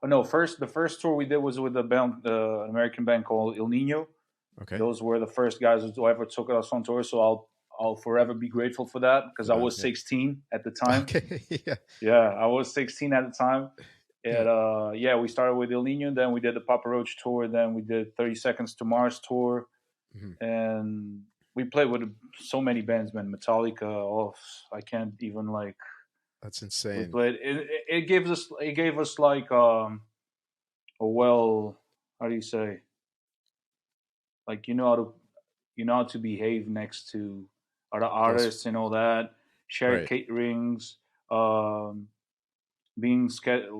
no, the first tour we did was with a band, an American band called Il Nino. Okay. Those were the first guys who ever took us on tour. So I'll forever be grateful for that because I was 16 at the time. Okay. Yeah. Yeah, I was 16 at the time. Yeah. And we started with El Nino, then we did the Papa Roach tour, then we did 30 Seconds to Mars tour, and we played with so many bands, man. Metallica, I can't even like. That's We insane. played. It gave us like how do you say, like you know how to behave next to other Close. artists and all that. Share Right. caterings, um, being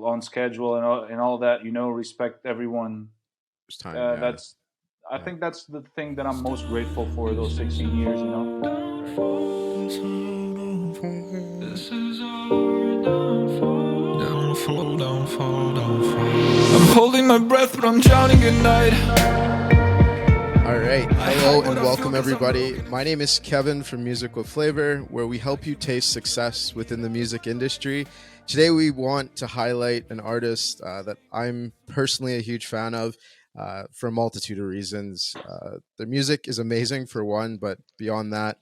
on schedule and all that. Respect everyone. It's time. Yeah. That's I think that's the thing that I'm most grateful for those 16 years. This is our downfall. Downfall, downfall, downfall. I'm holding my breath, but I'm drowning at night. All right. Hello and welcome, everybody. My name is Kevin from Music with Flavor, where we help you taste success within the music industry. Today, we want to highlight an artist that I'm personally a huge fan of for a multitude of reasons. Their music is amazing, for one, but beyond that,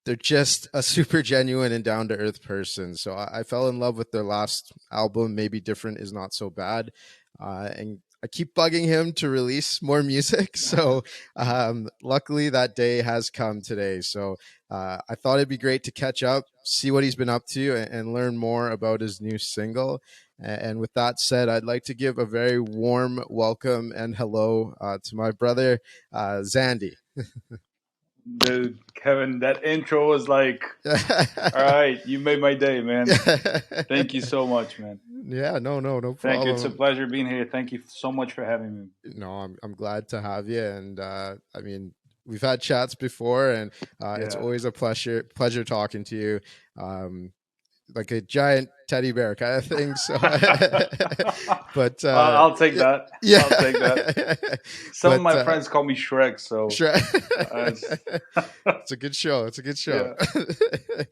they're just a super genuine and down-to-earth person. So I fell in love with their last album, Maybe Different Is Not So Bad. And I keep bugging him to release more music. So luckily that day has come today. So I thought it'd be great to catch up, see what he's been up to, and learn more about his new single. And with that said, I'd like to give a very warm welcome and hello to my brother, Xande. Dude, Kevin, that intro was like, all right, you made my day, man. Thank you so much, man. Yeah, no problem. Thank you. It's a pleasure being here. Thank you so much for having me. No, I'm glad to have you. And I mean, we've had chats before, and it's always a pleasure talking to you. Like a giant teddy bear kind of thing. So, but I'll take that. Yeah, I'll take that. Some of my friends call me Shrek, so it's a good show. It's a good show. Yeah.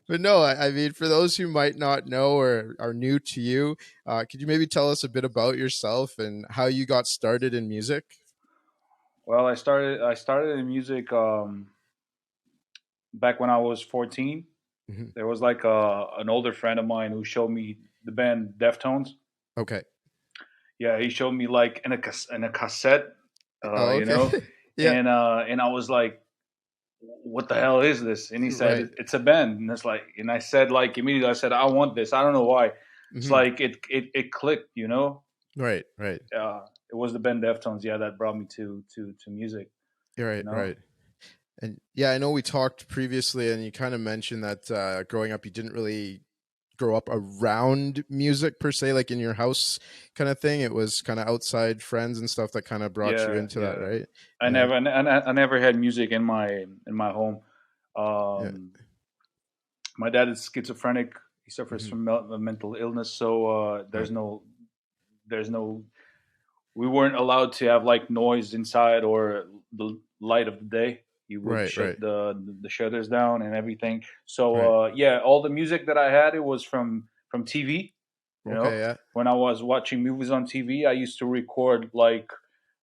But no, I mean, for those who might not know or are new to you, could you maybe tell us a bit about yourself and how you got started in music? Well, I started in music back when I was 14. There was like an older friend of mine who showed me the band Deftones. Okay. Yeah, he showed me like in a cassette, okay. you know, Yeah. And I was like, "What the hell is this?" And he said, "It's a band." And I said like immediately, I said, "I want this." I don't know why. It's like it clicked, you know. Right. It was the band Deftones, that brought me to music. Right. You know? Right. And yeah, I know we talked previously, and you kind of mentioned that growing up, you didn't really grow up around music per se, like in your house kind of thing. It was kind of outside friends and stuff that kind of brought you into that, right? I never had music in my home. My dad is schizophrenic. He suffers from mental illness, so there's no. We weren't allowed to have like noise inside or the light of the day. You would shut the shutters down and everything. So all the music that I had, it was from TV. You know, when I was watching movies on TV, I used to record like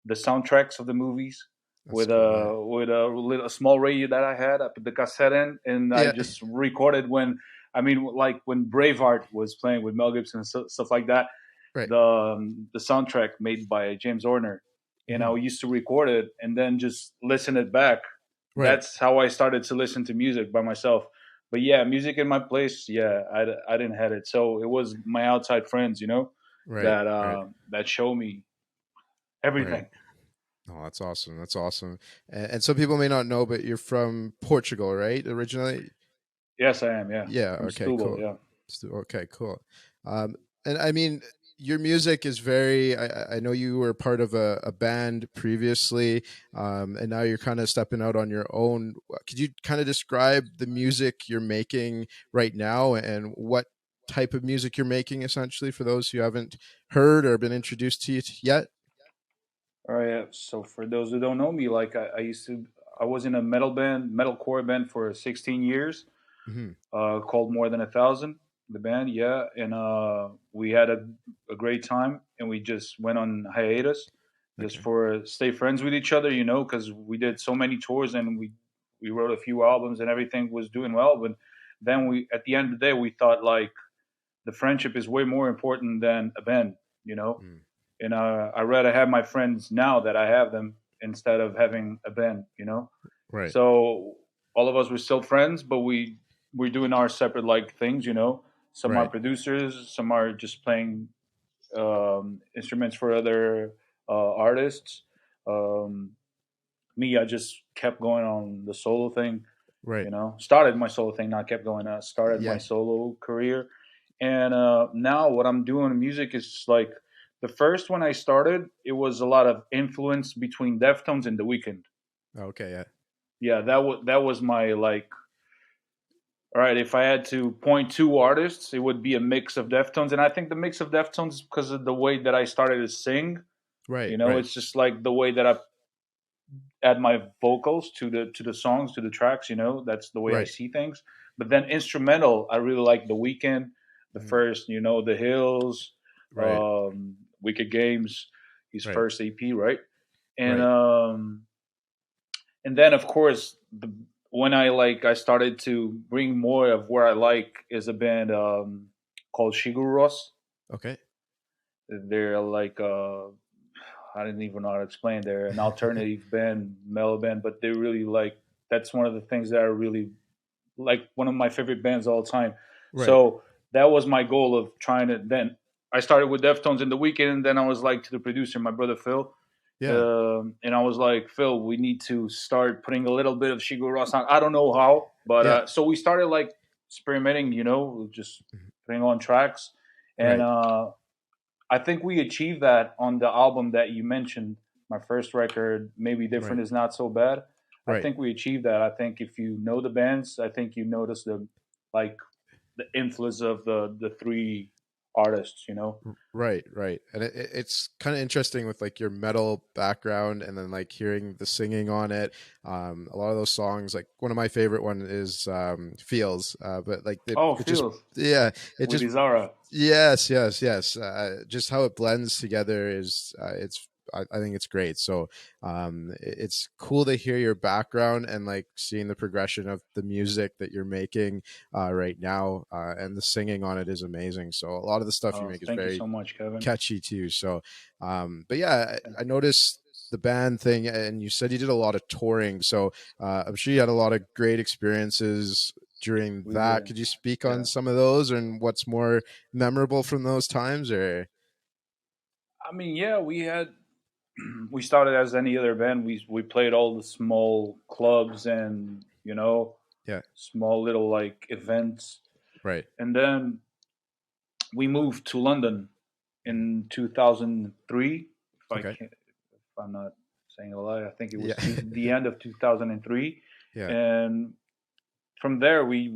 the soundtracks of the movies. With a small radio that I had. I put the cassette in, and I just recorded when Braveheart was playing with Mel Gibson and stuff like that. The soundtrack made by James Horner, and I used to record it and then just listen it back. That's how I started to listen to music by myself. But yeah, music in my place, I didn't have it. So it was my outside friends, that show me everything. Oh, that's awesome. That's awesome. And some people may not know, but you're from Portugal, right? Originally? Yes, I am. Yeah. Yeah. From okay. Setubal, Cool. Yeah. Okay. Cool. And I mean, your music is very. I know you were part of a band previously, and now you're kind of stepping out on your own. Could you kind of describe the music you're making right now and what type of music you're making, essentially, for those who haven't heard or been introduced to you yet? All right. Yeah. So for those who don't know me, like I was in a metalcore band for 16 years, called More Than 1,000. the band, yeah, and we had a great time, and we just went on hiatus just Okay. for stay friends with each other, because we did so many tours and we wrote a few albums and everything was doing well, but then we at the end of the day we thought like the friendship is way more important than a band, you know, Mm. and I rather have my friends now that I have them instead of having a band, you know. Right. So all of us were still friends, but we're doing our separate like things, you know. Some are Right. producers, some are just playing instruments for other artists. Um, Me, I just kept going on the solo thing, Right. you know. Started my solo thing, not kept going. Started my Yeah. solo career, and now what I'm doing in music is like the first when I started, it was a lot of influence between Deftones and The Weeknd. Okay. Yeah. Yeah, that was my like. All right, if I had to point two artists, it would be a mix of Deftones, and I think the mix of Deftones is because of the way that I started to sing. Right. You know, Right. it's just like the way that I add my vocals to the songs, to the tracks. You know, that's the way I Right. see things. But then instrumental, I really like The Weeknd, the Mm. first, The Hills, Right. Wicked Games, his Right. first EP, right? And Right. um, and then of course when I started to bring more of where I like is a band called Shiguros. Okay. They're like I didn't even know how to explain. They're an alternative band, mellow band, but they really like that's one of the things that I really like. One of my favorite bands of all time. Right. So that was my goal of trying to. Then I started with Deftones in the weekend, and then I was like to the producer, my brother Phil, Yeah. and I was like, Phil, we need to start putting a little bit of Shigeru on. I don't know how, but Yeah. so we started like experimenting, just Mhm. putting on tracks, and Right. I think we achieved that on the album that you mentioned. My first record, maybe Right. different is not so bad. I Right. think we achieved that. I think if you know the bands, I think you notice like the influence of the three artists. You know. Right, right. And it's kind of interesting with like your metal background and then like hearing the singing on it. A lot of those songs, like one of my favorite one is Feels, but like Oh, it just, feels yeah, it with just, Izara. yes, yes, yes. Just how it blends together is, I think it's great. So it's cool to hear your background and like seeing the progression of the music that you're making right now, and the singing on it is amazing. So a lot of the stuff you make is Thank you very so much, Kevin. catchy too. So, but yeah, I noticed the band thing, and you said you did a lot of touring. So I'm sure you had a lot of great experiences during We that. did. Could you speak on Yeah. some of those and what's more memorable from those times? Or I mean, yeah, we had we started as any other band. We played all the small clubs and yeah, small little like events, right, and then we moved to London mhm. in 2003. If I Okay, can, if I'm not saying a lie, I think it was yeah, the end of 2003, yeah, and from there we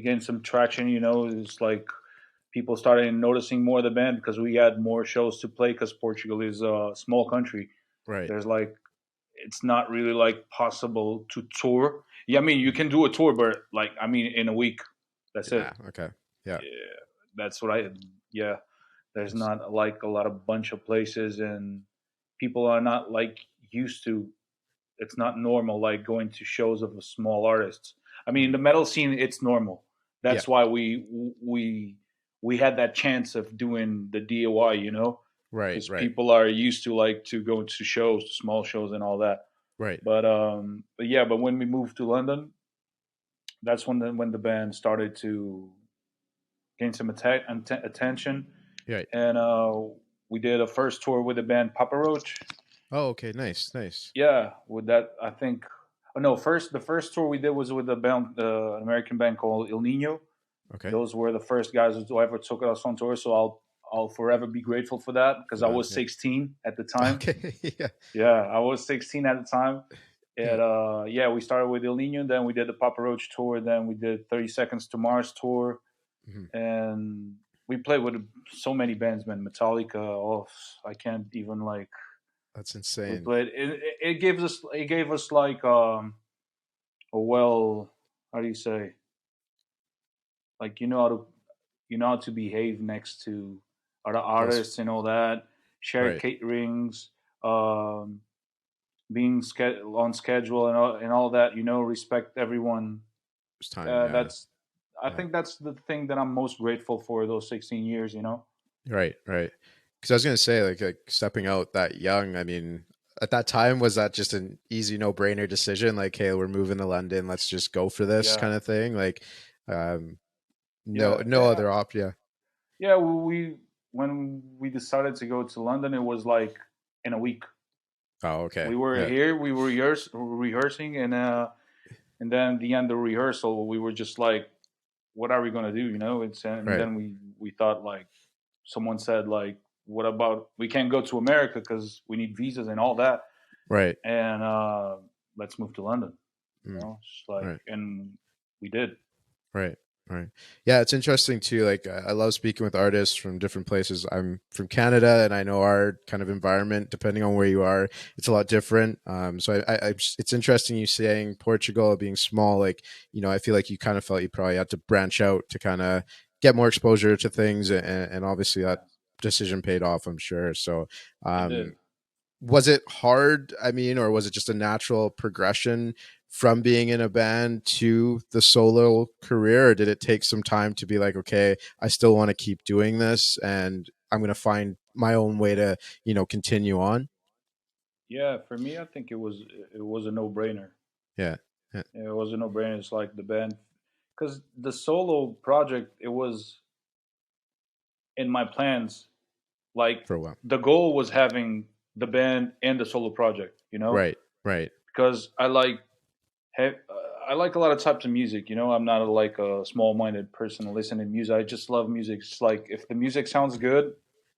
gained some traction. It's like people started noticing more of the band because we had more shows to play because Portugal is a small country. right, There's like it's not really like possible to tour. Yeah, I mean you mhm. can do a tour, but like I mean in a week, that's it. Yeah, okay, yeah, Yeah, that's what I. Yeah, there's nice, not like a lot of bunch of places, and people are not like used to. It's not normal like going to shows of small artists. I mean, in mhm. the metal scene, it's normal. Yeah, That's why we had that chance of doing the DIY, right, because right, people are used to like to go to shows, to small shows, and all that. right, But yeah, but when we moved to London, that's when the band started to gain some attention, right. and we did a first tour with the band Papa Roach. Oh, okay, nice, nice. Yeah, with that, I think. Oh, no, the first tour we did was with a band, an American band called Il Nino. Okay, Those were the first guys who ever took us on tour, so I'll forever be grateful for that because I wow, was yeah, 16 at the time. okay, yeah, Yeah, I was 16 at the time. yeah, And yeah, we started with Il Nino, then we did the Papa Roach tour, then we did 30 Seconds to Mars tour, mhm. and we played with so many bands, man. Metallica, oh, I can't even like. That's We insane. played. It gave us like a well, how do you say? like you know how to behave next to other Close. artists and all that. Share Right. caterings, um, being on schedule and all that. You know, respect everyone. It's time. Yeah. That's I Yeah. think that's the thing that I'm most grateful for those 16 years. You know. Right. Right. Because I was gonna say, like stepping out that young. I mean, at that time, was that just an easy, no-brainer decision? Like, hey, we're moving to London. Let's just go for this Yeah. kind of thing. Like, um, no, Yeah. no other option. Yeah. Yeah. We when we decided to go to London, it was like in a week. Oh, okay. We were Yeah. here. We were rehearsing, and then the end of rehearsal, we were just like, "What are we gonna do?" You know. And Right. then we thought like someone said like, "What about we can't go to America because we need visas and all that." Right. And let's move to London. You Mm, know, just like right. and we did. Right. Right. Yeah, it's interesting too. Like, I love speaking with artists from different places. I'm from Canada, and I know our kind of environment, depending on where you are, it's a lot different. So it's interesting you saying Portugal being small. Like, I feel like you kind of felt you probably had to branch out to kind of get more exposure to things, and obviously that Yeah, decision paid off, I'm sure. So, it um, did. was it hard, I mean, or was it just a natural progression from being in a band to the solo career, or did it take some time to be like, okay, I still want to keep doing this and I'm going to find my own way to continue on? Yeah, for me, I think it was a no brainer. Yeah. Yeah. It was a no brainer. It's like the band, because the solo project, it was in my plans. Like For a while. the goal was having the band and the solo project. You know, Right. Right. because I like a lot of types of music. You know, I'm not like a small minded person listening to music. I just love music. It's like if the music sounds good,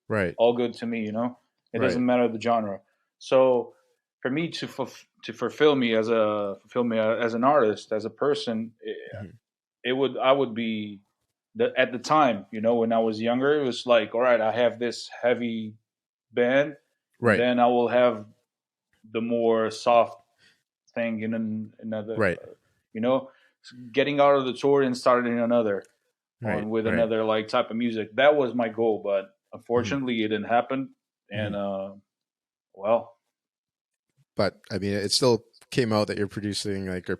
Right. all good to me. You know, it Right. doesn't matter the genre. So for me to fulfill me as an artist, as a person, Mhm. it would I would be at the time. You know, when I was younger, it was like, all right, I have this heavy band, and Right. then I will have the more soft thing in another. Right. You know, getting out of the tour and starting another Right. on with Right. another like type of music. That was my goal, but Hmm. unfortunately, it didn't happen. And Hmm. well, But I mean, it still came out that you're producing, like, or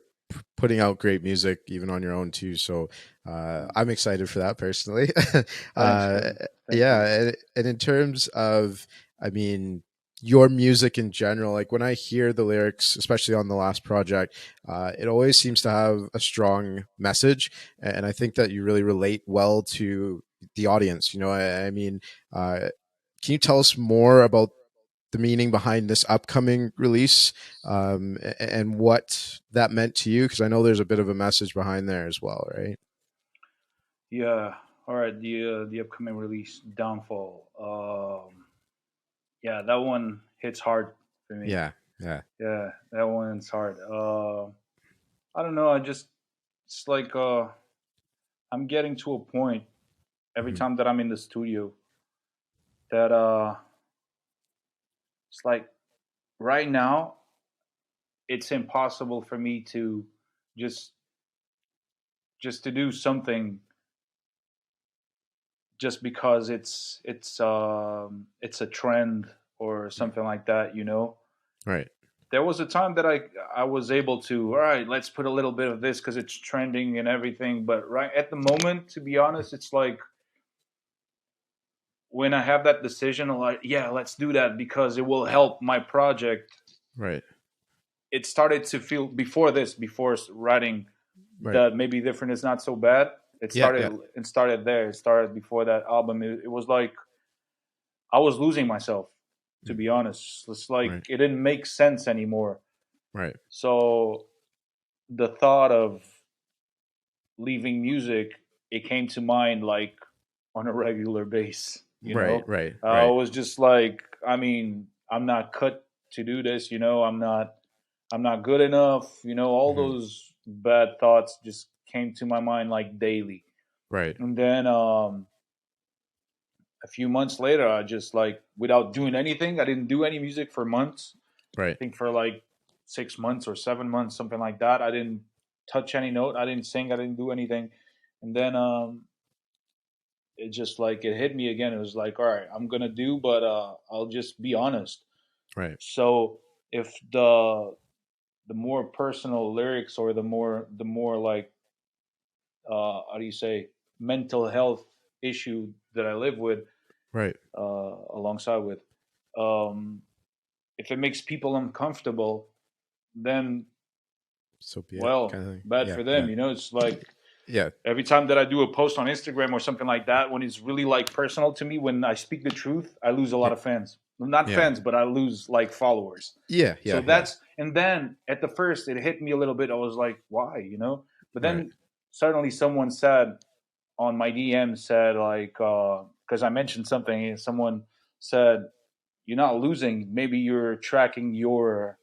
putting out great music even on your own too. So I'm excited for that personally. thanks, uh, Kevin. Thank yeah, you. and in terms of, I mean, your music in general, like when I hear the lyrics, especially on the last project, it always seems to have a strong message, and I think that you really relate well to the audience. I mean, can you tell us more about the meaning behind this upcoming release, and what that meant to you? Because I know there's a bit of a message behind there as well, right? Yeah. All right. The upcoming release, Downfall. Yeah, that one hits hard for me. Yeah, yeah. Yeah, that one's hard. I don't know. I just it's like I'm getting to a point every Hmm. time that I'm in the studio that it's like right now it's impossible for me to just to do something just because it's a trend or something like that, you know. Right, There was a time that I was able to, all right, let's put a little bit of this because it's trending and everything, but right at the moment, to be honest, it's like when I have that decision, I'm like, yeah, let's do that because it will help my project. right, It started to feel before this, before writing, right. that maybe different is not so bad. Yeah, yeah. It started there. It started before that album. It was like I was losing myself, to Mm. be honest. It's like Right, it didn't make sense anymore. right. So the thought of leaving music, it came to mind like on a regular base. You Right, know, right, I right. was just like, I mean, I'm not cut to do this. You know, I'm not good enough. You know, all Hmm. those bad thoughts just came to my mind like daily. Right, And then a few months later, I just like without doing anything, I didn't do any music for months. I right. think for like 6 months or 7 months, something like that. I didn't touch any note. I didn't sing. I didn't do anything. And then it just like it hit me again. It was like, all right, I'm gonna do, but I'll just be honest. Right. So if the more personal lyrics or the more like how do you say, mental health issue that I live with Right. alongside with, um, if it makes people uncomfortable, then So be it, well, kind of thing. bad Yeah. for Yeah. them. It's like Yeah. every time that I do a post on Instagram or something like that, when it's really like personal to me, when I speak the truth, I lose a Yeah. lot of fans. Not Yeah. fans, but I lose like followers. Yeah. So Yeah. Yeah. that's, and then at the first it hit me a little bit. I was like, why? But Right. then suddenly someone said on my DM said like, because I mentioned something, and someone said, "You're not losing. Maybe you're tracking Core.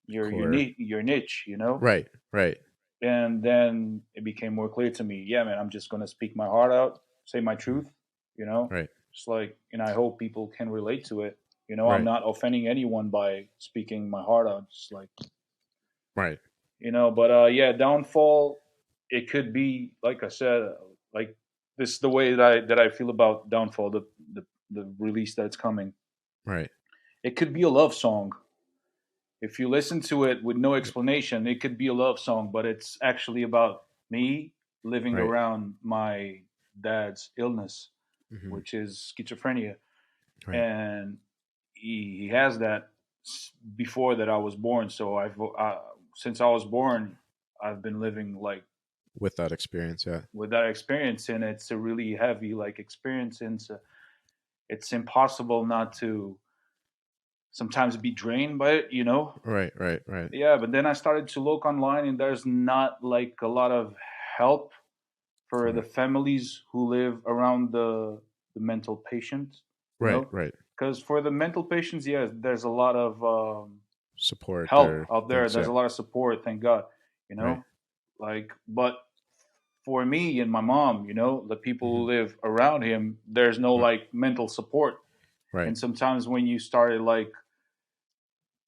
your niche." Right. Right. And then it became more clear to me, yeah, man, I'm just going to speak my heart out, say my Mhm. truth. Right. Just like, and I hope people can relate to it. I'm Right. not offending anyone by speaking my heart out, just like, Right. but yeah, downfall, it could be like I said, like, this is the way that I feel about downfall, the release that's coming. Right. It could be a love song. If you listen to it with no explanation, it could be a love song, but it's actually about me living Right. around my dad's illness, Hmm. which is schizophrenia. Right. And he has that before that I was born. So since I was born, I've been living like With that experience. Yeah. with that experience, and it's a really heavy like experience, and it's impossible not to sometimes be drained by it. Right. Right. Right. Yeah, but then I started to look online, and there's not like a lot of help for the Right. families who live around the mental patients. You Right. know, Right. because for the mental patients, yes, there's a lot of Support help or out there. things. There's Yeah. a lot of support, thank God. You Right. know, like, but for me and my mom, the people Hmm. who live around him, there's no like mental support. Right. And sometimes when you started like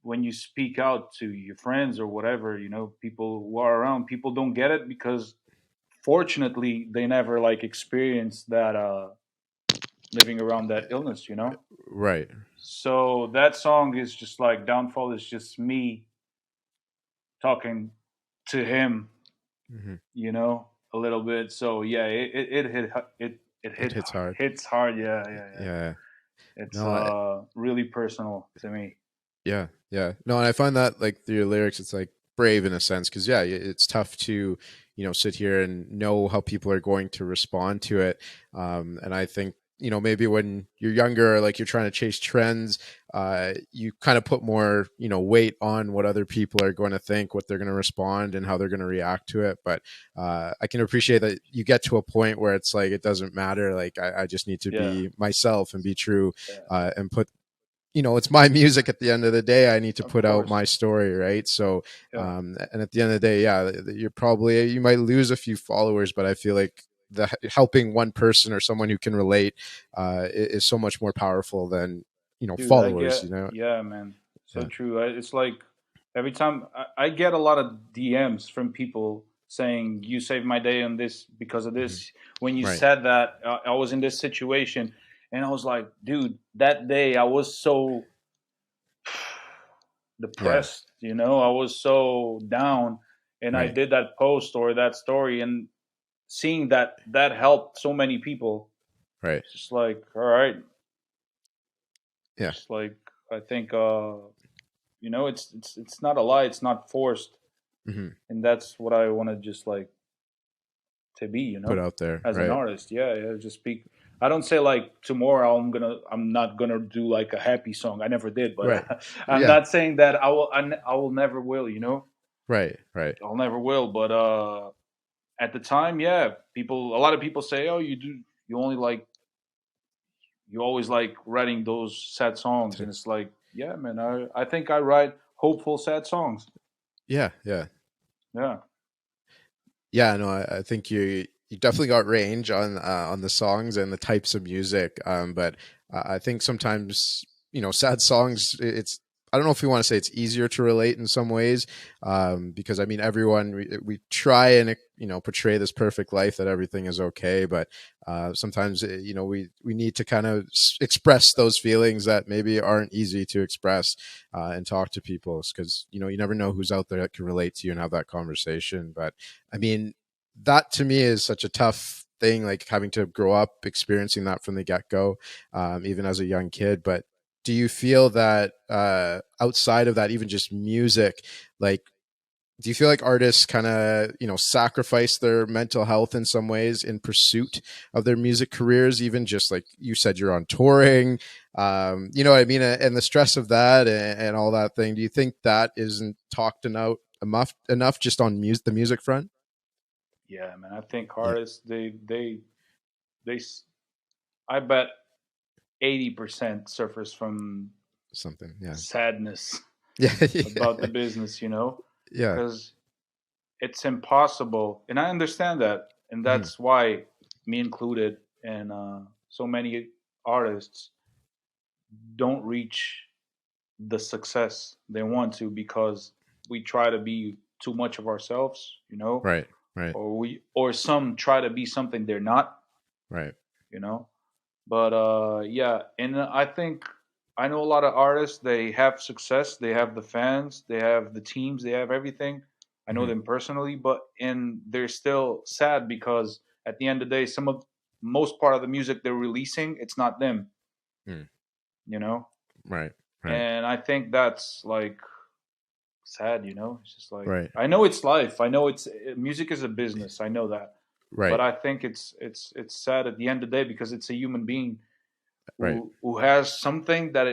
when you speak out to your friends or whatever, people who are around, people don't get it because fortunately they never like experienced that living around that illness. Right. So that song is just like downfall is just me talking to him, Hmm. a little bit. So yeah, it hit it It hit hits hard. hits hard. Yeah, yeah, yeah. Yeah. It's No. really personal to me. Yeah, yeah. No, and I find that like through your lyrics, it's like brave in a sense because yeah, it's tough to sit here and know how people are going to respond to it. And I think maybe when you're younger, like you're trying to chase trends, you kind of put more weight on what other people are going to think, what they're going to respond, and how they're going to react to it. But I can appreciate that you get to a point where it's like it doesn't matter. Like I just need to Yeah, be myself and be true, yeah, and put it's my music at the end of the day. I need to of put out course. my story, right? So Yeah, and at the end of the day, yeah, you might lose a few followers, but I feel like the helping one person or someone who can relate is so much more powerful than dude, I followers, get, yeah, man, so yeah. true. It's like every time I get a lot of DMs from people saying you saved my day on this because of Hmm. this. When you Right. said that, I was in this situation, and I was like, dude, that day I was so Yeah. depressed. I was so down, and I Right. did that post or that story, and seeing that helped so many people. Right. It's just like, all right, Yeah. just like I think it's not a lie, it's not forced, Hmm. and that's what I want to just like to be, Put out there. as an Right. artist. Yeah, yeah, just speak. I don't say like tomorrow I'm not gonna do like a happy song. I never did, but Right. I'm Yeah. not saying that I will never will. Right. Right. I'll never will, but at the time, yeah, a lot of people say, oh, you only like you always like writing those sad songs, and it's like, yeah, man, I think I write hopeful sad songs. Yeah. Yeah. Yeah, Yeah, no, I think you definitely got range on the songs and the types of music. But I think sometimes sad songs. It's I don't know if we want to say it's easier to relate in some ways, because I mean, everyone, we try and, you know, portray this perfect life that everything is okay, but sometimes, you know, we need to kind of express those feelings that maybe aren't easy to express, and talk to people, because, you know, you never know who's out there that can relate to you and have that conversation. But I mean, that to me is such a tough thing, like having to grow up experiencing that from the get-go, even as a young kid. But do you feel that outside of that, even just music, like, do you feel like artists kind of, you know, sacrifice their mental health in some ways in pursuit of their music careers? Even just like you said, you're on touring, you know what I mean, and the stress of that, and all that thing. Do you think that isn't talked enough just on the music front? Yeah, man. I think Yeah, artists they I bet 80% suffers from something. Yeah, sadness yeah, about the yeah, business, you know, yeah. because it's impossible, and I understand that, and Mhm. that's why me included, and so many artists don't reach the success they want to because we try to be too much of ourselves, you know, Right, right, or some try to be something they're not, right. you know. But yeah, and I think I know a lot of artists. They have success. They have the fans. They have the teams. They have everything. I know Hmm. them personally, but and they're still sad because at the end of the day, some of most part of the music they're releasing, it's not them, Mm. you know. Right, right, And I think that's like sad, you know. It's just like right, I know it's life. I know it's music is a business. I know that, but right, I think it's sad at the end of the day because it's a human being right, who has something that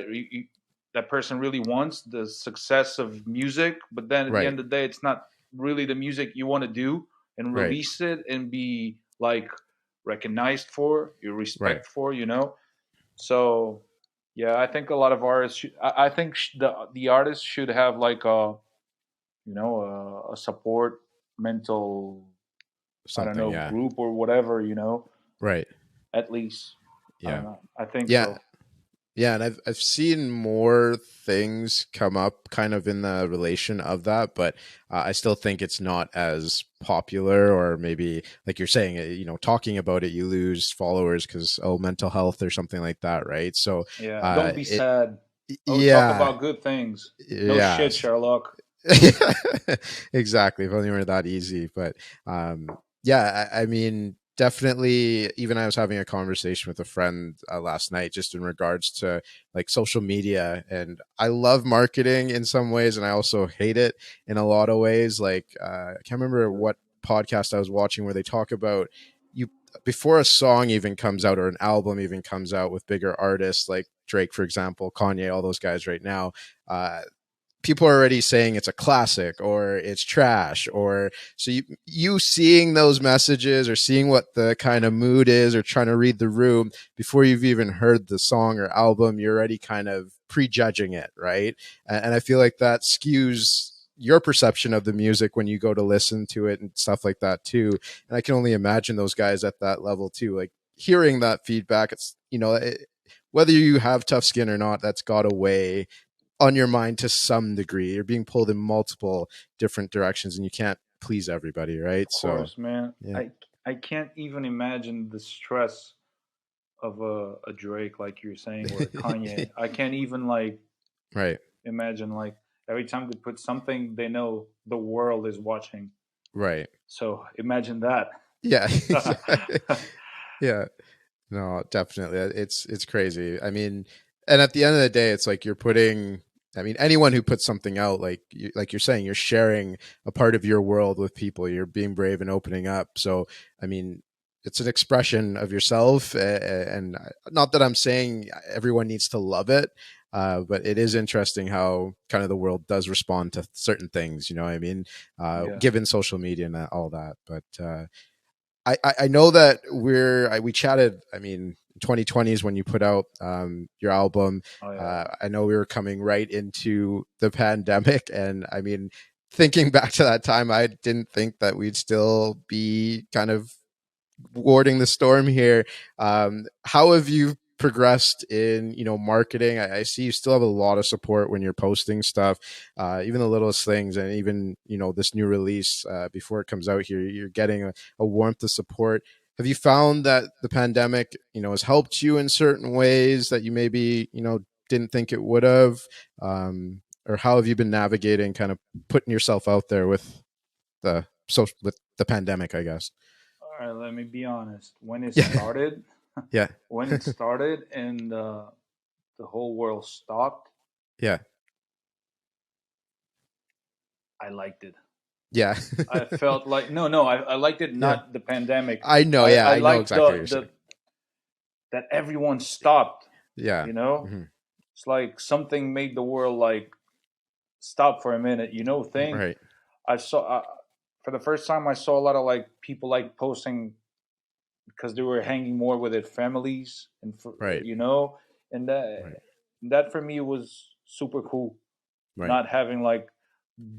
that person really wants, the success of music, but then at the right, end of the day it's not really the music you want to do and right, release it and be like recognized for, your right. respect for, you know. So yeah, I think a lot of artists I think the artists should have like a, you know, a support mental, I don't Something. know, Yeah. group or whatever, you know, Right. at least. I Yeah. don't know, I think Yeah. so. Yeah, and I've seen more things come up kind of in the relation of that, but I still think it's not as popular, or maybe like you're saying, you know, talking about it, you lose followers because, oh, mental health or something like that, right? So, Yeah, don't be it, sad. Oh, talk yeah, about good things. No shit, yes. Sherlock. Exactly. If only were that easy. But yeah, I mean, definitely. Even I was having a conversation with a friend last night, just in regards to like social media, and I love marketing in some ways, and I also hate it in a lot of ways. Like I can't remember what podcast I was watching where they talk about you before a song even comes out or an album even comes out with bigger artists like Drake, for example, Kanye, all those guys right now. People are already saying it's a classic or it's trash, or so you seeing those messages or seeing what the kind of mood is or trying to read the room before you've even heard the song or album, you're already kind of prejudging it, right? And I feel like that skews your perception of the music when you go to listen to it and stuff like that too. And I can only imagine those guys at that level too, like hearing that feedback. It's, you know, whether you have tough skin or not, that's got a way on your mind to some degree. You're being pulled in multiple different directions, and you can't please everybody, right? Of So, course, man. yeah, I can't even imagine the stress of a Drake, like you're saying, or a Kanye. I can't even like right, imagine like every time they put something, they know the world is watching. right, So imagine that. yeah, yeah. No, definitely. It's crazy. I mean, and at the end of the day, it's like you're putting. I mean, anyone who puts something out, like you're saying, you're sharing a part of your world with people. You're being brave and opening up. So, I mean, it's an expression of yourself, and not that I'm saying everyone needs to love it, but it is interesting how kind of the world does respond to certain things. You know what I mean? Yeah. Given social media and all that, but. I know that we chatted. I mean, 2020 is when you put out your album. Oh yeah. I know we were coming right into the pandemic, and I mean, thinking back to that time, I didn't think that we'd still be kind of warding the storm here. How have you progressed in, marketing? I see you still have a lot of support when you're posting stuff, even the littlest things, and even, this new release, before it comes out here, you're getting a warmth of support. Have you found that the pandemic, has helped you in certain ways that you maybe, didn't think it would have? Or how have you been navigating kind of putting yourself out there with with the pandemic, I guess? All right, let me be honest. When it Yeah. started, Yeah. when it started and the whole world stopped, Yeah. I liked it. Yeah. I felt like no, I liked it. Yeah. Not the pandemic. I know. I Yeah. I I know liked exactly what you're the saying. that everyone stopped. Yeah. You know, Hmm. it's like something made the world like stop for a minute. Thing Right. I saw for the first time. I saw a lot of like people like posting because they were hanging more with their families and Right. and that Right. that for me was super cool. Right. Not having like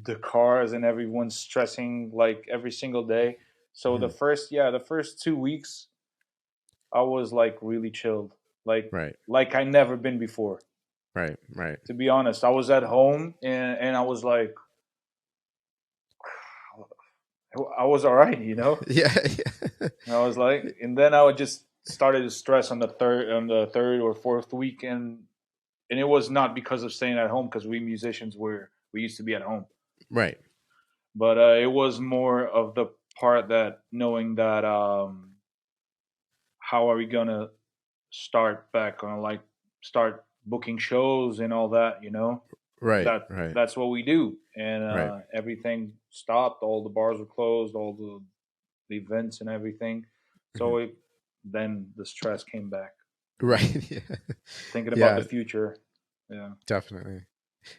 the cars and everyone stressing like every single day. So Hmm. the first 2 weeks I was like really chilled, like Right. I never been before. Right. Right. To be honest, I was at home and I was like, I was all right, Yeah. And I was like, and then I would just started to stress on the third or fourth week, and it was not because of staying at home because we musicians we used to be at home, Right. but it was more of the part that knowing that how are we gonna start back gonna like start booking shows and all that, Right. that Right. that's what we do, and Right. everything stopped, all the bars were closed, all the events and everything, Hmm. so then the stress came back, Right. Yeah. thinking about the Yeah. future. Yeah. Definitely.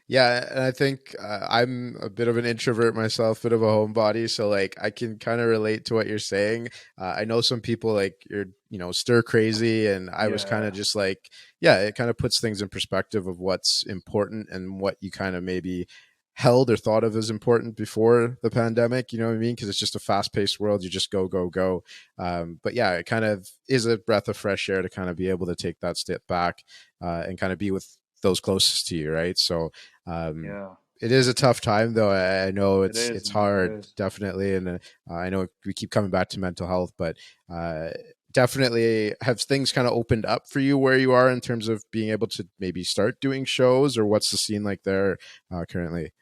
Yeah, and I think I'm a bit of an introvert myself, bit of a homebody, so like I can kind of relate to what you're saying. I know some people like you're, stir crazy, and I was kind Yeah. of just like, yeah, it kind of puts things in perspective of what's important and what you kind of maybe held or thought of as important before the pandemic. You know what I mean? Because it's just a fast-paced world. You just go, go, go. But yeah, it kind of is a breath of fresh air to kind of be able to take that step back and kind of be with those closest to you, right? So um, Yeah. it is a tough time, though. I know It is, it's man. It hard, is. definitely, and I know we keep coming back to mental health, but uh, definitely have things kind of opened up for you where you are in terms of being able to maybe start doing shows, or what's the scene like there currently?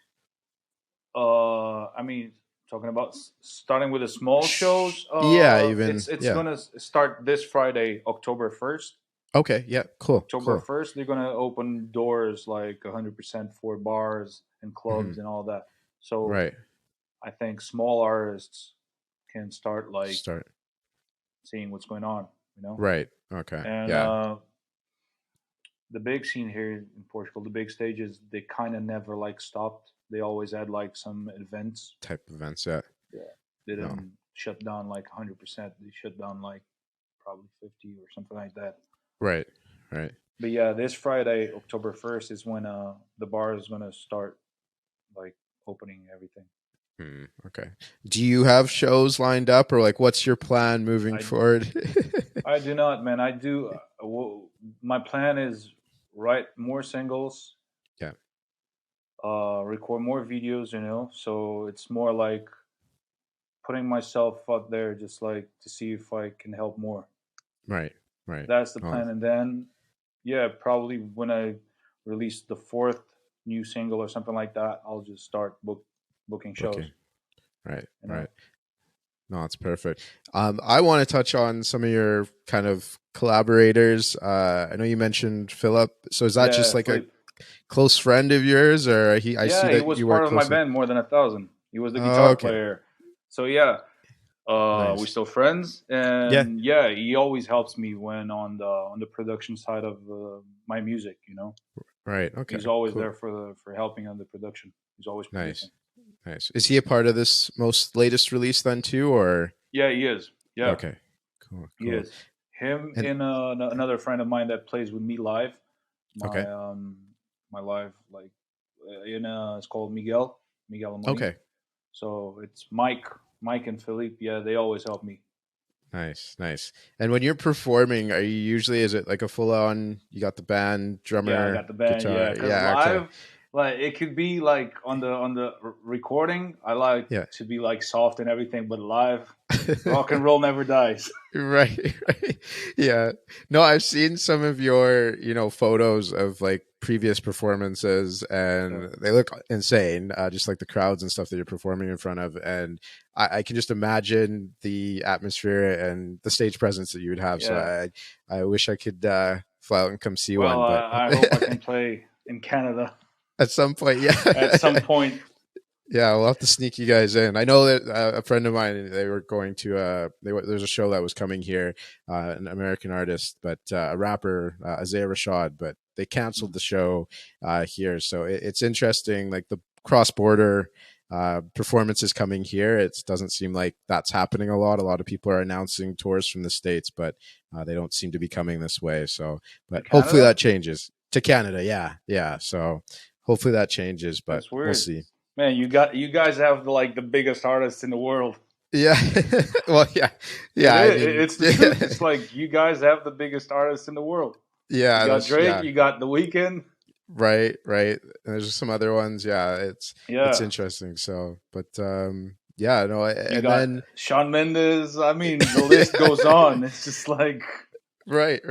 I mean, talking about starting with the small shows. Yeah, even It's yeah. gonna start this Friday, October 1st. Okay, yeah, cool, October cool. first, they're gonna open doors like 100% for bars and Hmm. clubs and all that. So Right, I think small artists can start like start. seeing what's going on. Right, okay, And yeah, the big scene here in Portugal, the big stages, they kind of never like stopped. They always had like some events. type events, yeah. Yeah, they No, didn't shut down like 100%. They shut down like probably 50 or something like that. right, right. But yeah, this Friday, October 1st, is when the bar is gonna start like opening everything. Okay. Do you have shows lined up, or like what's your plan moving I forward? I do not, man. I do. My plan is write more singles, Yeah. record more videos. So it's more like putting myself out there, just like to see if I can help more. Right. Right. That's the Oh, plan, and then yeah, probably when I release the fourth new single or something like that, I'll just start booking booking. shows. Right. You know. Right. No, it's perfect. I want to touch on some of your kind of collaborators. I know you mentioned Philip. So is that just Yeah, like a Philippe. close friend of yours, or he? I see Yeah, he that was you work part of my closely. band more than 1,000. He was the Oh, guitar okay. player. So yeah, we're Nice. still friends, Yeah. and yeah, he always helps me when on the production side of my music. Right. Okay. He's always Cool. there for helping on the production. He's always Nice. producing. Nice. Is he a part of this most latest release then too, or? Yeah, he is. Yeah, Okay. Cool. he Cool. is. Him And and another friend of mine that plays with me live. okay. My my live like it's called Miguel Amorim. Okay. So it's Mike and Philippe. Yeah, they always help me. Nice. And when you're performing, are you usually, is it like a full on, you got the band, Yeah, I drummer, got the band. Yeah, guitar? because Yeah, okay. live, like it could be like on the recording. I like Yeah. to be like soft and everything, but live, rock and roll never dies. Right. Yeah. No, I've seen some of your, photos of like previous performances Yeah, and they look insane, just like the crowds and stuff that you're performing in front of. And I can just imagine the atmosphere and the stage presence that you would have. So yeah. I wish I could fly out and come see Well, one, but I hope I can play in Canada at some point, at some yeah. point. Yeah, we'll have to sneak you guys in. I know that a friend of mine, they were going to, there's a show that was coming here, an American artist, but a rapper, Isaiah Rashad, but they canceled the show here. So it's interesting, like the cross border performances coming here. It doesn't seem like that's happening a lot. A lot of people are announcing tours from the States, but they don't seem to be coming this way. So, To but hopefully Canada? that changes to Canada. Yeah. So hopefully that changes, but That's we'll weird. see. Man, you guys have like the biggest artists in the world. Yeah. Well, yeah. It Yeah. I is. mean, It's the truth. It's like you guys have the biggest artists in the world. You yeah, got that's, Drake. yeah. You got The Weeknd. Right. And there's some other ones. Yeah. It's Yeah. interesting. So, but, yeah, no, You and got then, Shawn Mendes. I mean, the list goes on. It's just like, right.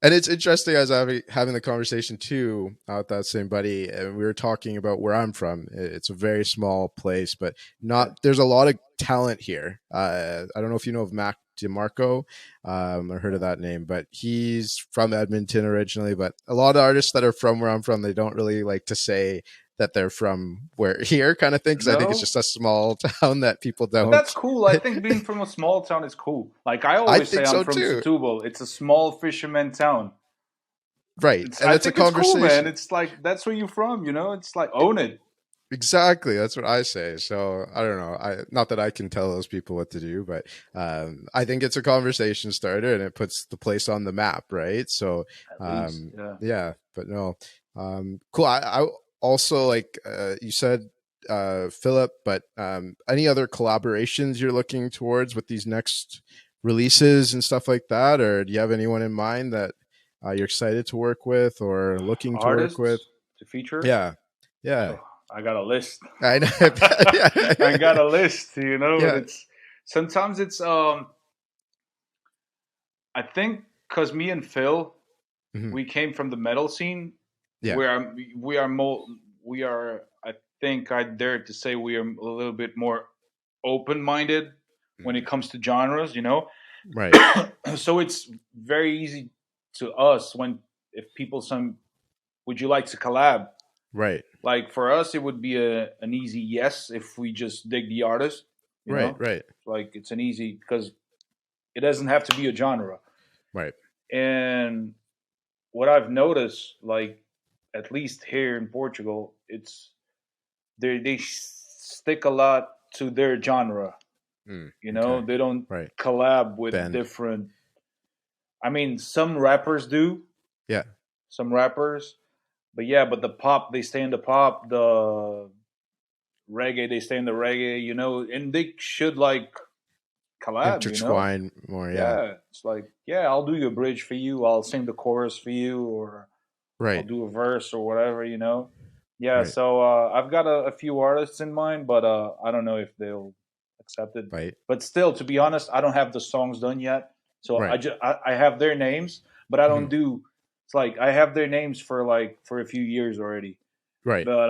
And it's interesting as having the conversation too with that same buddy, and we were talking about where I'm from. It's a very small place, but yeah. not. There's a lot of talent here. I don't know if you know of Mac DeMarco. I heard of that name, but he's from Edmonton originally. But a lot of artists that are from where I'm from, they don't really like to say that they're from where here kind of thing, because I think it's No, just a small town that people but don't. that's cool. I think being from a small town is cool. Like I I always say, think I'm so from too. Setubal. It's a small fisherman town. Right, It's. and I it's a think it's cool, man. conversation. It's like that's where you're from. It's like own it. Exactly, that's what I say. So I don't know. I not that I can tell those people what to do, but I think it's a conversation starter and it puts the place on the map, right? So At least, yeah. yeah, but no, cool. I also like you said, Philip, but any other collaborations you're looking towards with these next releases and stuff like that, or do you have anyone in mind that you're excited to work with or looking to work with? Artists to feature. Yeah, yeah. Oh, I got a list. I know. I got a list, and Yeah. it's sometimes it's I think because me and Phil, Mhm. we came from the metal scene. Yeah. We are more we are. I think I dare to say we are a little bit more open minded when Mm. it comes to genres. Right. So it's very easy to us when if people would you like to collab? Right. Like for us, it would be an easy yes if we just dig the artist. You Right. know, Right. like it's an easy because it doesn't have to be a genre. Right. And what I've noticed, like at least here in Portugal, it's they stick a lot to their genre. Okay. They don't Right. collab with Bend. different. I mean, some rappers do, Yeah. some rappers, but yeah, but the pop they stay in the pop, the reggae they stay in the reggae. And they should like collab. Intertwine more. Yeah. Yeah, it's like, yeah, I'll do your bridge for you. I'll sing the chorus for you, or I'll Right. do a verse or whatever. Yeah, Right. so I've got a few artists in mind, but I don't know if they'll accept it. Right. But still, to be honest, I don't have the songs done yet. So Right. I have their names, but I don't Mhm. do. It's like I have their names for a few years already, Right. but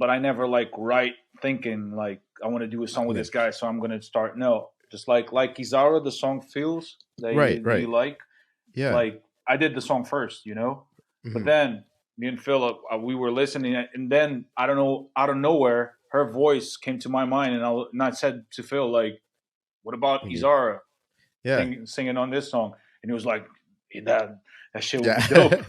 I never like write thinking like I want to do a song with this Like. guy, so I'm gonna start. No, just like Izara, the song "Feels" that Right. you Right. like. Yeah. Like I did the song first. But Mhm. then me and Philip, we were listening, and then I don't know, out of nowhere, her voice came to my mind, and I said to Phil, like, "What about Maybe. Izara Yeah. singing on this song?" And he was like, "Yeah, that shit would be Yeah. dope."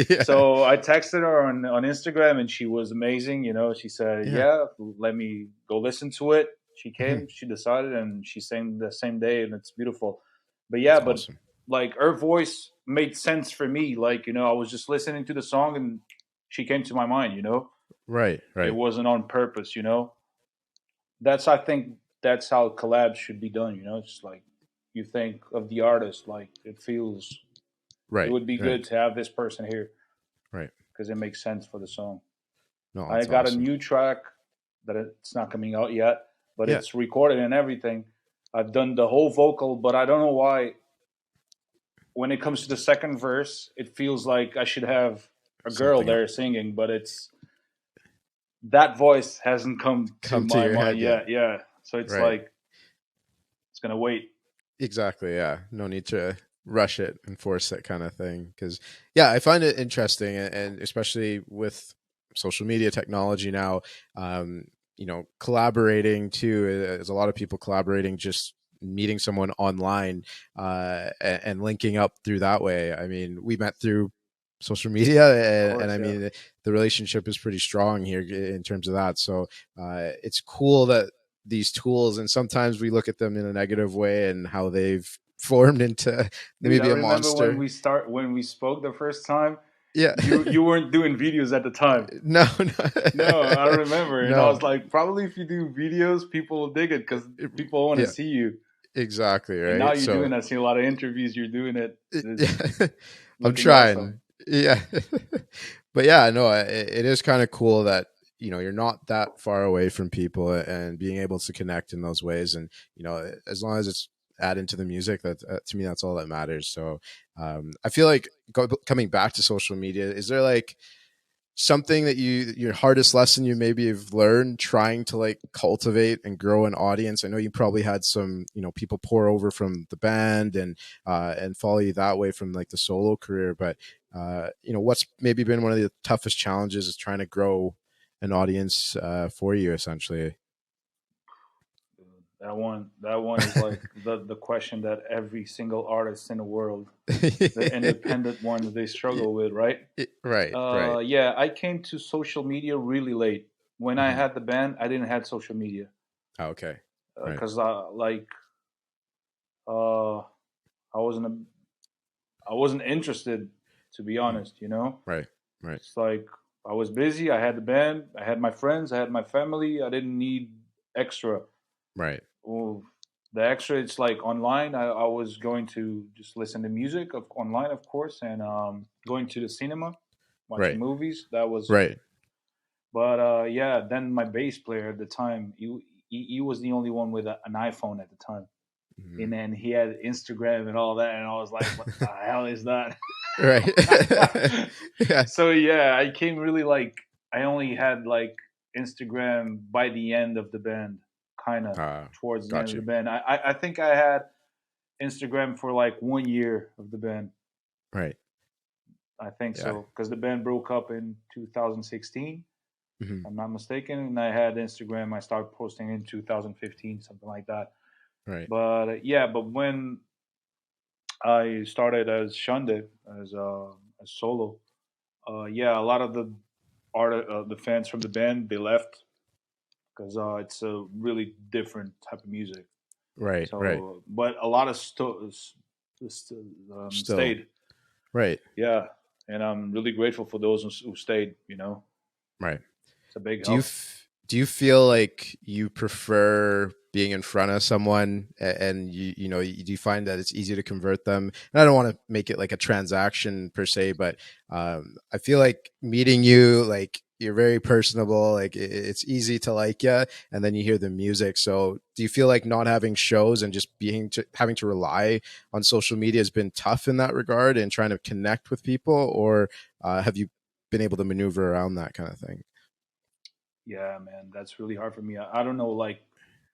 Yeah. So I texted her on Instagram, and she was amazing. She said, Yeah. "Yeah, let me go listen to it." She Mhm. came, she decided, and she sang the same day, and it's beautiful. But yeah, That's but awesome. like her voice made sense for me. Like I was just listening to the song, and she came to my mind. Right. It Right. wasn't on purpose. That's I think that's how collabs should be done. It's like you think of the artist, like it Right. would be Right. good to have this person here Right. because it makes sense for the song. No, I that's got a awesome. new track that it's not coming out yet, but Yeah. it's recorded and everything. I've done the whole vocal, but I don't know why. When it comes to the second verse, it feels like I should have a girl Something else there singing, but it's that voice hasn't come to come to my your mind head yet. yet. Yeah, so it's Right. like it's gonna wait. Exactly. Yeah. No need to rush it and force that kind of thing. Because, yeah, I find it interesting, and especially with social media technology now, um, collaborating too. There's a lot of people collaborating, just meeting someone online and linking up through that way. I mean, we met through social media, Of and course, I yeah. mean, the relationship is pretty strong here in terms of that. So it's cool that these tools, and sometimes we look at them in a negative way and how they've formed into Dude, I maybe a remember monster. when we spoke the first time. Yeah. You weren't doing videos at the time. No, No, I remember, and I no. was like, probably if you do videos, people will dig it because people want to Yeah, see you. exactly. And now Right. you're So doing. I see a lot of interviews. You're doing it. It's yeah, I'm looking awesome. trying. Yeah. But yeah, no, it is kind of cool that, you're not that far away from people and being able to connect in those ways. And, as long as it's adding to the music, that to me, that's all that matters. So I feel like coming back to social media, is there like something that your hardest lesson you maybe have learned trying to like cultivate and grow an audience? I know you probably had some, people pour over from the band and follow you that way from like the solo career, but what's maybe been one of the toughest challenges is trying to grow an audience for you essentially? That one is like the question that every single artist in the world, the independent ones, they struggle with, right? Right, right. Yeah, I came to social media really late. When I Hmm. had the band, I didn't have social media Oh, okay. Right. because uh, I wasn't I wasn't interested, to be Mm. honest. Right, right, It's like I was busy. I had the band. I had my friends. I had my family. I didn't need extra. right, Well, the extra, it's like online. I was going to just listen to music online, of course, and going to the cinema, watching right, movies. That was, right. but yeah. Then my bass player at the time, he was the only one with an iPhone at the time, Mhm. and then he had Instagram and all that, and I was like, what the hell is that? Right. Yeah. So yeah, I came really like I only had like Instagram by the end of the band, kind of towards the end Got of the you. band. I think I had Instagram for like 1 year of the band. Right. I think Yeah. so because the band broke up in 2016. Hmm. If I'm not mistaken, and I had Instagram. I started posting in 2015, something like that. Right. But yeah, but when I started as Xande, as solo, yeah, a lot of the fans from the band, they left because it's a really different type of music. Right. Right. So, but a lot of Still. stayed. Right. Yeah, and I'm really grateful for those who stayed. Right. It's a big Do you help. do you feel like you prefer being in front of someone, and do you find that it's easy to convert them? And I don't want to make it like a transaction per se, but I feel like meeting you, like you're very personable, like it's easy to like you, and then you hear the music. So do you feel like not having shows and just having to rely on social media has been tough in that regard and trying to connect with people, or have you been able to maneuver around that kind of thing? Yeah, man, that's really hard for me. I don't know, like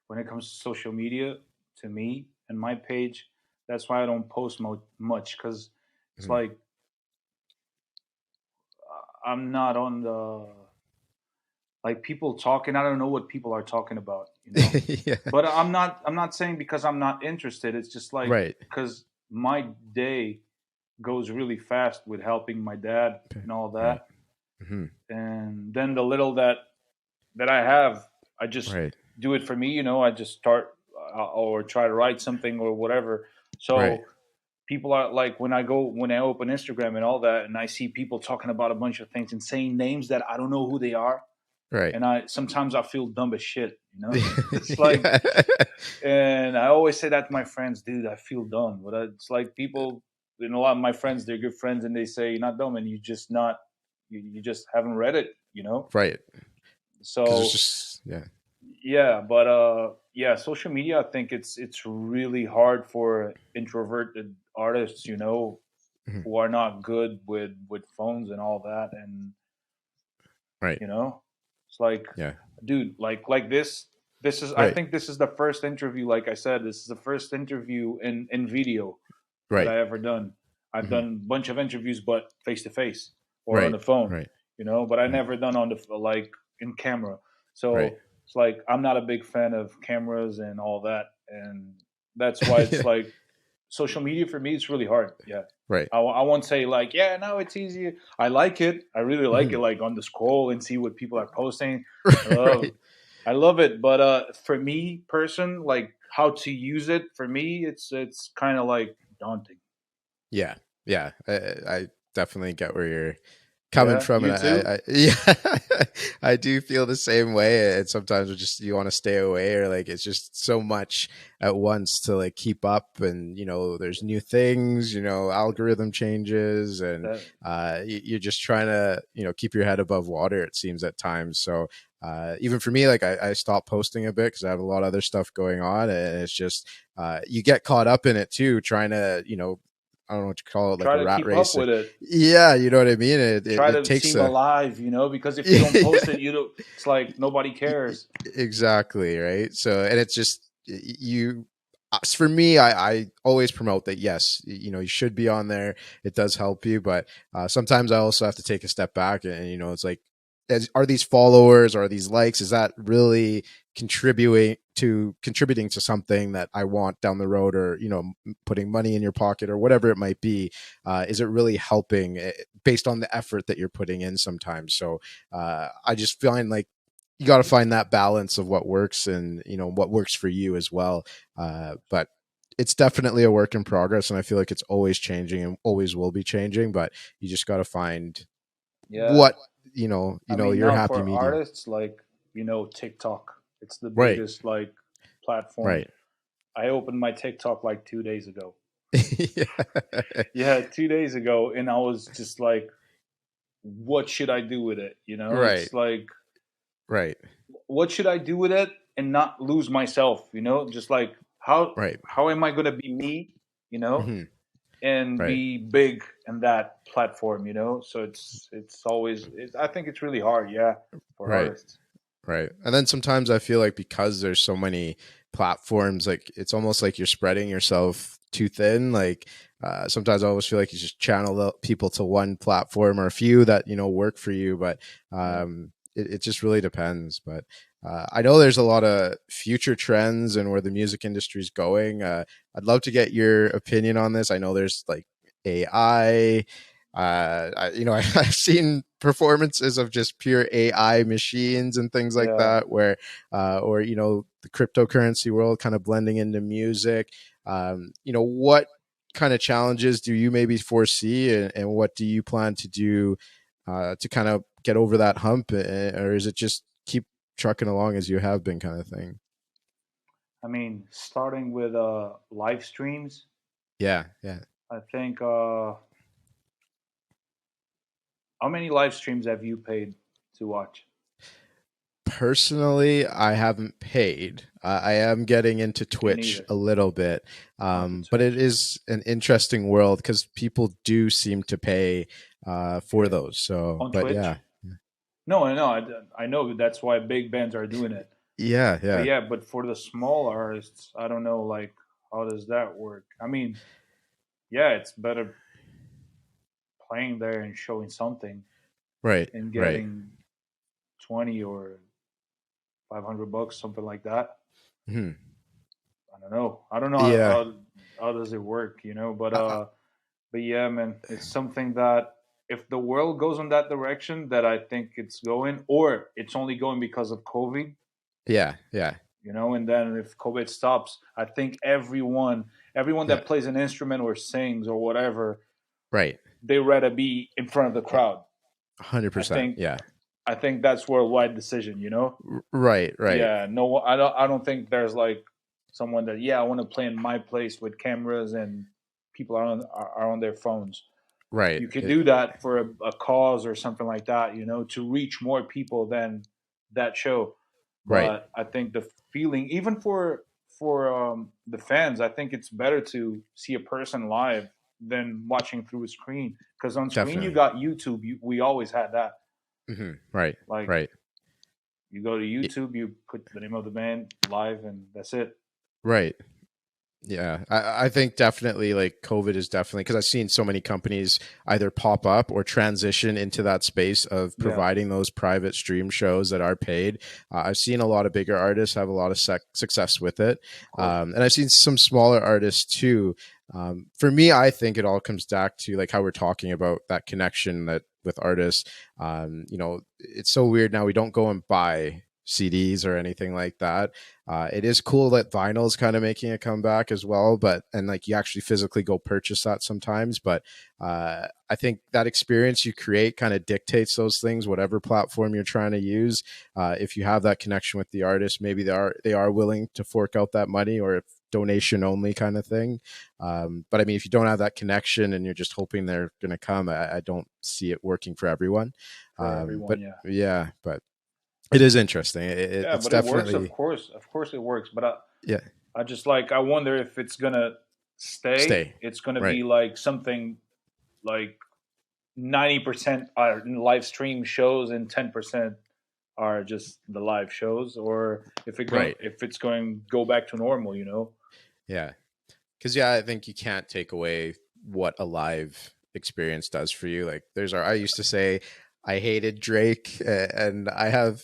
when it comes to social media, to me and my page, that's why I don't post much because it's Mhm. like I'm not on the like people talking. I don't know what people are talking about. Yeah. But I'm not saying because I'm not interested. It's just like Right. because my day goes really fast with helping my dad Okay. and all Right. that, Hmm. and then the little that I have, I just Right. do it for me. I just start or try to write something or whatever. Right. So people are like when I open Instagram and all that, and I see people talking about a bunch of things and saying names that I don't know who they are. Right. And sometimes I feel dumb as shit, you know. It's like, and I always say that to my friends, dude, I feel dumb. But it's like people, a lot of my friends, they're good friends, and they say you're not dumb, and you just not, you just haven't read it, you know. Right. Because it's So just yeah, but yeah, social media, I think it's really hard for introverted artists, you know, Mhm. who are not good with phones and all that, and Right. you know, it's like, Yeah. dude, like this is, I Right. think this is the first interview, like I said, this is the first interview in video that Right. I ever done. I've Hmm. done a bunch of interviews, but face to face or on Right. the phone, Right. you know, but I Right. never done on the like in camera. Right. So it's like I'm not a big fan of cameras and all that, and that's why it's Yeah. like social media for me, it's really hard. Yeah. Right. I won't say like, yeah, no, it's easy. I like it. I really like it. Hmm. Like on the scroll and see what people are posting. I Right. love, I love it. But for me, person, like how to use it for me, it's kind of like daunting. Yeah. Yeah. I definitely get where you're coming Yeah, from, you and too. yeah, I do feel the same way. And sometimes we just you want to stay away, or like it's just so much at once to like keep up. And there's new things, algorithm changes, and That you're just trying to keep your head above water. It seems at times. So even for me, like I stopped posting a bit because I have a lot of other stuff going on, and it's just you get caught up in it too, trying to I don't know what you call it, like try a to rat keep up race. with it. Yeah, you know what I mean? It, Try it to takes seem a alive, you know, because if you don't yeah, post it, you don't. It's like nobody cares. exactly, right? So, and it's just you for me, I always promote that. Yes, you should be on there. It does help you, but sometimes I also have to take a step back, and it's like, are these followers, are these likes, is that really contributing to something that I want down the road, or putting money in your pocket or whatever it might be? Is it really helping based on the effort that you're putting in sometimes? So I just find like you got to find that balance of what works, and what works for you as well. But it's definitely a work in progress, and I feel like it's always changing and always will be changing, but you just got to find Yeah. what I mean, your now happy for medium. artists, like, you know, TikTok, it's the Right. biggest like platform. Right. I opened my TikTok like 2 days ago. Yeah. Yeah, 2 days ago, and I was just like, what should I do with it? You know, Right. it's like, Right. what should I do with it and not lose myself? You know, just like Right. how am I gonna be me? You know, Hmm. and Right. be big in that platform. You know, so it's always. I think it's really hard. Yeah, for Right. artists. Right. And then sometimes I feel like because there's so many platforms, like it's almost like you're spreading yourself too thin. Like sometimes I always feel like you just channel people to one platform or a few that, work for you. But Yeah. it just really depends. But I know there's a lot of future trends and where the music industry is going. I'd love to get your opinion on this. I know there's like AI. I've seen performances of just pure AI machines and things like Yeah. that, where, or the cryptocurrency world kind of blending into music. What kind of challenges do you maybe foresee, and what do you plan to do to kind of get over that hump, or is it just keep trucking along as you have been, kind of thing? I mean, starting with live streams, Yeah, yeah. I think how many live streams have you paid to watch? Personally, I haven't paid. I am getting into Me Twitch neither. a little bit, Onto but it Twitch. is an interesting world because people do seem to pay for Yeah. those. So, On but yeah, Twitch? No, I know. I know that's why big bands are doing it. yeah, But yeah, yeah, but for the small artists, I don't know. Like, how does that work? I mean, yeah, it's better playing there and showing something right, and right. getting 20 or $500, something like that. Hmm. I don't know. I don't know Yeah, how does it work, you know. I, But yeah, man, it's something that if the world goes in that direction that I think it's going, or it's only going because of COVID, yeah, yeah, you know, and then if COVID stops, I think everyone yeah. that plays an instrument or sings or whatever, Right, they rather be in front of the crowd. I 100%. think Yeah, I think that's worldwide decision. You know. Right, right, Yeah. No, I don't. I don't think there's like someone that I want to play in my place with cameras and people are on their phones. right. You could do that for a cause or something like that, to reach more people than that show. Right, But I think the feeling, even for the fans, I think it's better to see a person live than watching through a screen. Because on screen you definitely. got YouTube. We always had that. Right, Like right. you go to Y- YouTube, you put the name of the band live, and that's it. Right. Yeah, I think definitely like COVID is definitely because I've seen so many companies either pop up or transition into that space of Yeah, providing those private stream shows that are paid. I've seen a lot of bigger artists have a lot of success with it, of course. and I've seen some smaller artists too. For me, I think it all comes back to like how we're talking about that connection that with artists. It's so weird now. We don't go and buy CDs or anything like that. It is cool that vinyl's kind of making a comeback as well, but and like you actually physically go purchase that sometimes. But I think that experience you create kind of dictates those things, whatever platform you're trying to use. If you have that connection with the artist, maybe they are willing to fork out that money, or if donation only kind of thing. But I mean, if you don't have that connection and you're just hoping they're going to come, I don't see it working for everyone. For everyone, But yeah. yeah, but it is interesting. Yeah, It's but it works, definitely, of course it works. But yeah, I just like I wonder if it's gonna stay. stay. It's gonna Right. be like something like 90% are live stream shows and 10% are just the live shows, or Right. if it's going to go back to normal. Yeah. Because yeah, I think you can't take away what a live experience does for you. Like I used to say I hated Drake, and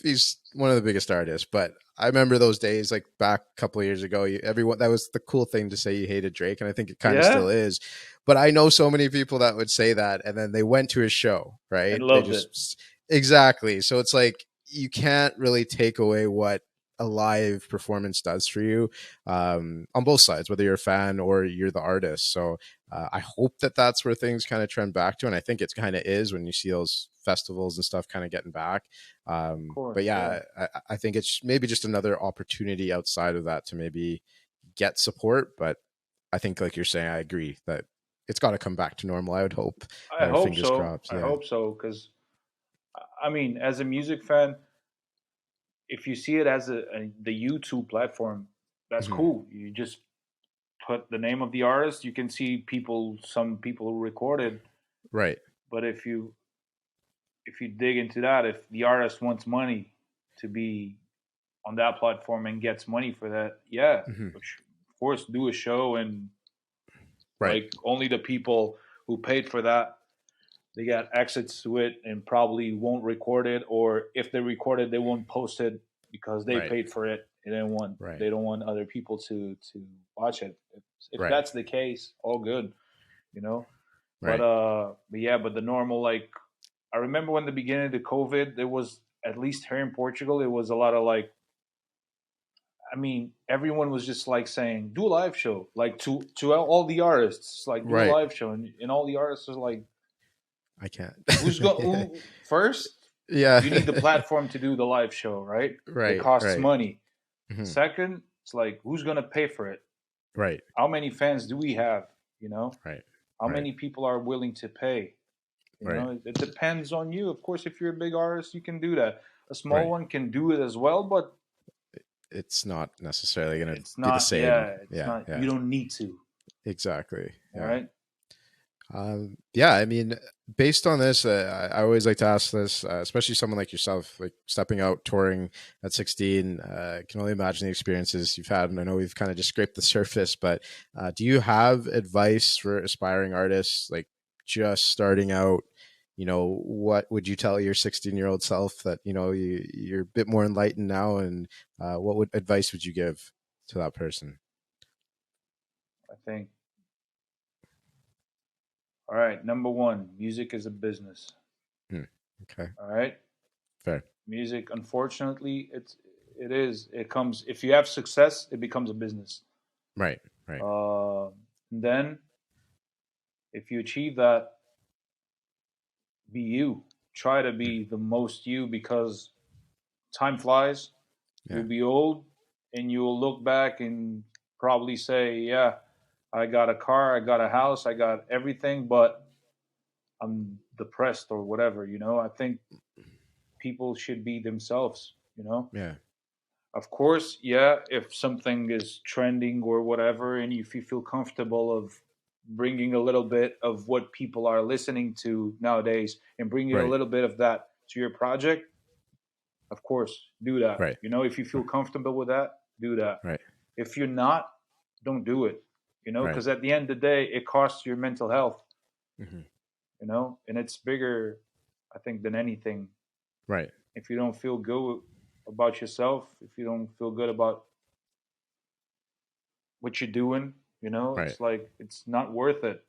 he's one of the biggest artists, but I remember those days like back a couple of years ago. Everyone, that was the cool thing to say, you hated Drake, and I think it kind of still Yeah, is. But I know so many people that would say that, and then they went to his show, and right? They loved it. just exactly. So it's like you can't really take away what a live performance does for you, on both sides, whether you're a fan or you're the artist. So I hope that that's where things kind of trend back to, and I think it kind of is when you see those festivals and stuff kind of getting back. Of But course, yeah, yeah, I think it's maybe just another opportunity outside of that to maybe get support. But I think, like you're saying, I agree that it's got to come back to normal. I would hope. I hope Fingers so. crossed. I Yeah. hope so because I mean, as a music fan, if you see it as the YouTube platform, that's Mhm. cool. You just put the name of the artist. You can see some people who recorded. Right. But if you dig into that, if the artist wants money to be on that platform and gets money for that, yeah, Hmm. of course, do a show and Right. like only the people who paid for that they got access to it and probably won't record it, or if they record it, they won't post it because they Right. paid for it. Right. They don't want other people to watch it. If Right. that's the case, all good, you know. Right. But yeah, but the normal like I remember when the beginning of the COVID, there was at least here in Portugal, it was a lot of like I mean, everyone was just like saying, "Do a live show," like to all the artists, like do a Right. live show, and all the artists are like, I can't. "Who's going Yeah. who first? Yeah. You need the platform to do the live show, right? It Right. costs Right. money. Hmm. Second, it's like who's gonna pay for it? Right. How many fans do we have? You know, Right. how Right. many people are willing to pay? Right. It depends on you. Of course, if you're a big artist, you can do that. A small Right. one can do it as well, but It's not necessarily going to it's be the not. same. Yeah, it's Yeah. not. Yeah. You don't need to. Exactly. All Yeah. right. Yeah, I mean, based on this, I always like to ask this, especially someone like yourself, like stepping out touring at 16. Can only imagine the experiences you've had, and I know we've kind of just scraped the surface. But do you have advice for aspiring artists, like just starting out? What would you tell your 16-year-old self that you're a bit more enlightened now, and what would advice would you give to that person? I think. All right. Number one, music is a business. Hmm. Okay, All right. fair. Music, unfortunately, it is. It comes if you have success, it becomes a business. Right, right, Uh, then, if you achieve that, be you. try to be the most you, because time flies. Yeah. You'll be old, and you'll look back and probably say, "Yeah, I got a car, I got a house, I got everything, but I'm depressed or whatever." I think people should be themselves. Yeah. Of course, yeah, if something is trending or whatever, and if you feel comfortable of bringing a little bit of what people are listening to nowadays and bringing a Right. little bit of that to your project, of course, do that. Right. If you feel comfortable with that, do that. Right. If you're not, don't do it. Right. Because at the end of the day, it costs your mental health. Hmm. And it's bigger, I think, than anything. Right. If you don't feel good about yourself, if you don't feel good about what you're doing, Right. it's like it's not worth it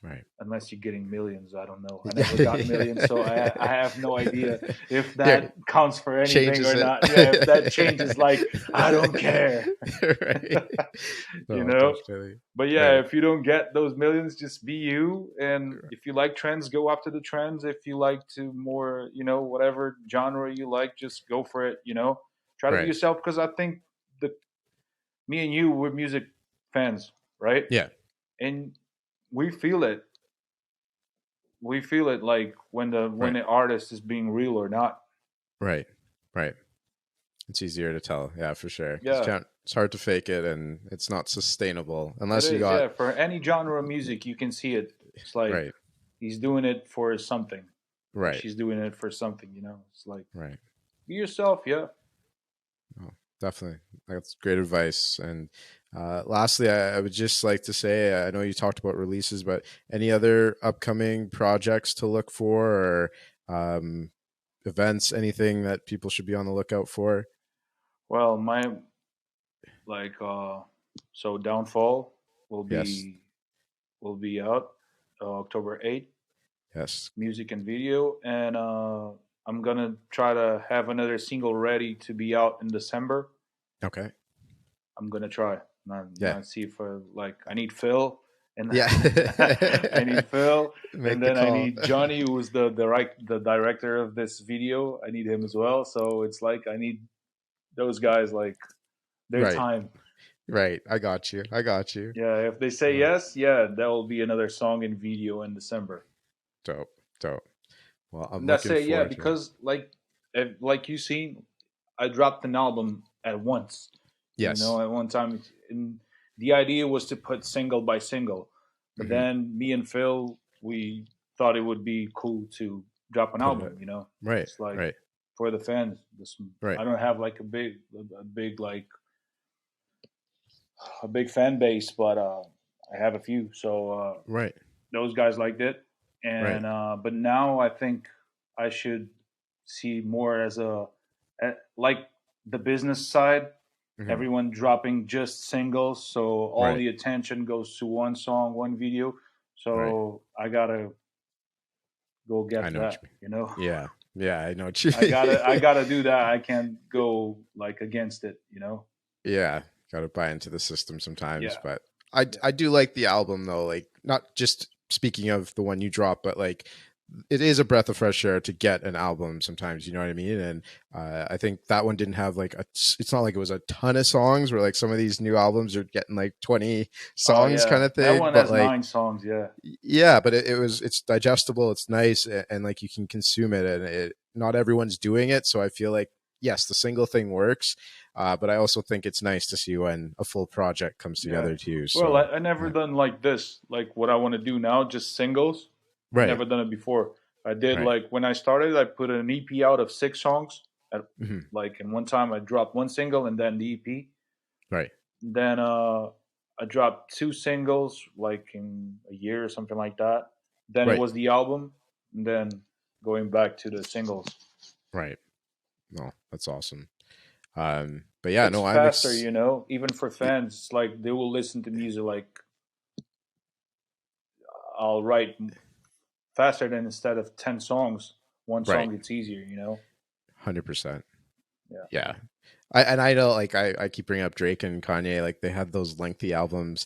Right. unless you're getting millions. I don't know. I never got Yeah. millions, so I have no idea if Yeah. that counts for anything Changes or it. not. Yeah, if that changes, like, I don't care. Right. you No, know. definitely. But yeah, Right. if you don't get those millions, just be you. And if you like trends, go after the trends. If you like to more, whatever genre you like, just go for it. Try to be Right. yourself, because I think the me and you, we're music fans, right? Yeah. And we feel it. We feel it, like when Right. the artist is being real or not. Right. Right. It's easier to tell. Yeah, for sure. Because Yeah, it's hard to fake it, and it's not sustainable it unless you is. got Yeah, for any genre of music, you can see it. It's like right. he's doing it for something, or Right. she's doing it for something. It's like, Right. be yourself. Yeah. Oh, definitely. That's great advice. And lastly, I would just like to say, I know you talked about releases, but any other upcoming projects to look for, or events, anything that people should be on the lookout for? Well, like so Downfall will Yes. be will be out October 8th, Yes. music and video, and I'm gonna try to have another single ready to be out in December. Okay. I'm gonna try, not Yeah. not see for, like, I need Phil, and Yeah. I need Phil, and Make the then I call. need Johnny, who was the director of this video. I need him as well. So it's like I need those guys, like, their Right. time. Right. I got you. I got you. Yeah, if they say Oh, yes, yeah, that will be another song and video in December. dope. Dope. Well, I'm And that's looking it, yeah, forward to it. because like you seen, I dropped an album at once. Yes. At one time, and the idea was to put single by single, but Hmm. then me and Phil, we thought it would be cool to drop an Put it. album. Right. It's like, Right. for the fans. Right. I don't have like a big fan base, but I have a few. So Right. those guys liked it, Right. and but now I think I should see more as like the business side. Hmm. Everyone dropping just singles, so all Right. the attention goes to one song, one video. Right. So I gotta go I get know what that. you mean. Yeah. Yeah. I know what you I mean. gotta do that. I can't go like against it. Yeah. Got to buy into the system sometimes, Yeah, but I do like the album though. Like, not just speaking of the one you dropped, but like, it is a breath of fresh air to get an album sometimes, you know what I mean? And I think that one didn't have like it's not like it was a ton of songs, where like some of these new albums are getting like 20 oh songs kind yeah, of that thing. one But has like, 9 songs. Yeah, yeah, but it's digestible, it's nice, and like you can consume it, and not everyone's doing it. So I feel like, yes, the single thing works, but I also think it's nice to see when a full project comes yeah. together too. Well, So I never yeah. done like this. Like what I want to do now, just singles. I Right. never done it before. I did, Right. like, when I started, I put an EP out of 6 songs. At, Hmm. like, in one time, I dropped one single and then the EP. Right. Then I dropped 2 singles, like, in a year or something like that. Then it Right. was the album, and then going back to the singles. Right. No, that's awesome. But yeah, It's no, I'm faster, even for fans. It's like they will listen to music, like, I'll write faster than, instead of 10 songs, one right. song, it's easier. 100%. Yeah. Yeah. I know, like, I keep bringing up Drake and Kanye, like they have those lengthy albums.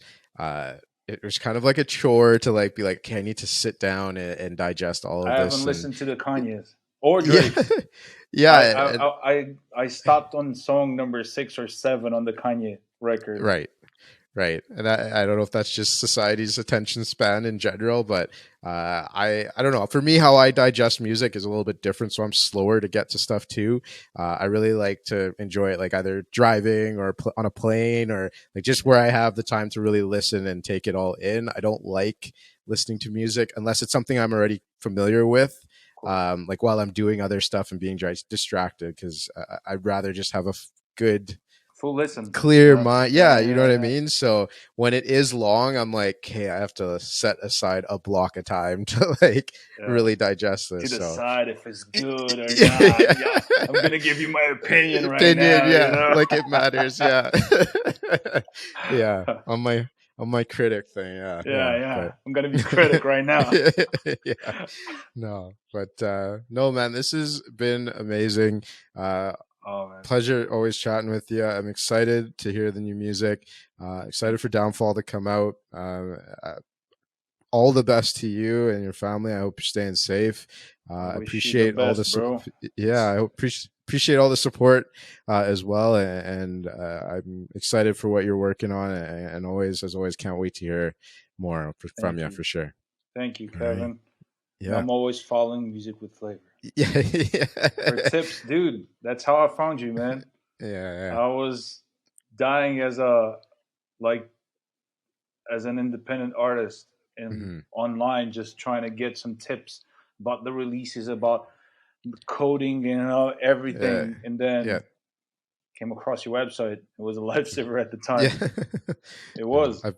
it was kind of like a chore to like be like, okay, I need to sit down and digest all I of haven't this. And listened to the Kanye's or yeah, Drake's. yeah, I stopped on song number 6 or 7 on the Kanye record. right. Right. And I don't know if that's just society's attention span in general, but I don't know. For me, how I digest music is a little bit different. So I'm slower to get to stuff too. I really like to enjoy it like either driving or on a plane or like just where I have the time to really listen and take it all in. I don't like listening to music unless it's something I'm already familiar with. Like while I'm doing other stuff and being distracted, because I'd rather just have a good full listen, clear mind. Yeah, you know what I mean? So when it is long, I'm like, hey, I have to set aside a block of time to like really digest this. To so decide if it's good or not. Yeah. I'm gonna give you my opinion right now. Yeah, you know? like it matters. Yeah. Yeah. On my critic thing. Yeah. Yeah. But I'm gonna be critic right now. Yeah. No, but no, man, this has been amazing. Pleasure always chatting with you. I'm excited to hear the new music. Excited for Downfall to come out. All the best to you and your family. I hope you're staying safe. I appreciate all the support. Yeah, I appreciate all the support as well. And I'm excited for what you're working on. And always, as always, can't wait to hear more from you for sure. Thank you, Kevin. Right. Yeah, I'm always following Music with Flavor. Yeah. For tips, dude. That's how I found you, man. Yeah. I was dying as an independent artist and online, just trying to get some tips about the releases, about coding, everything. And then came across your website. It was a lifesaver at the time. Yeah. It was. I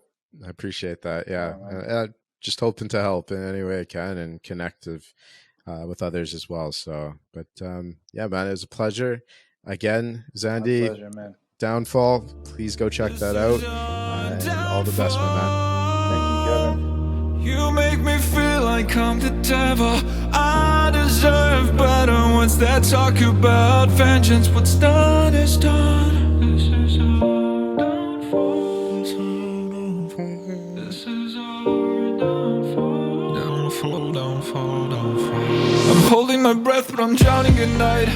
appreciate that. Yeah. Just hoping to help in any way I can and connect with others as well. So, but yeah, man, it was a pleasure. Again, Xande, pleasure, man. Downfall, please go check that out. And all the best, my man. Thank you, Kevin. You make me feel like I'm the devil. I deserve better. What's that talk about? Vengeance, what's done is done. This is our downfall. This is our downfall. Downfall. I'm holding my breath, but I'm drowning at night.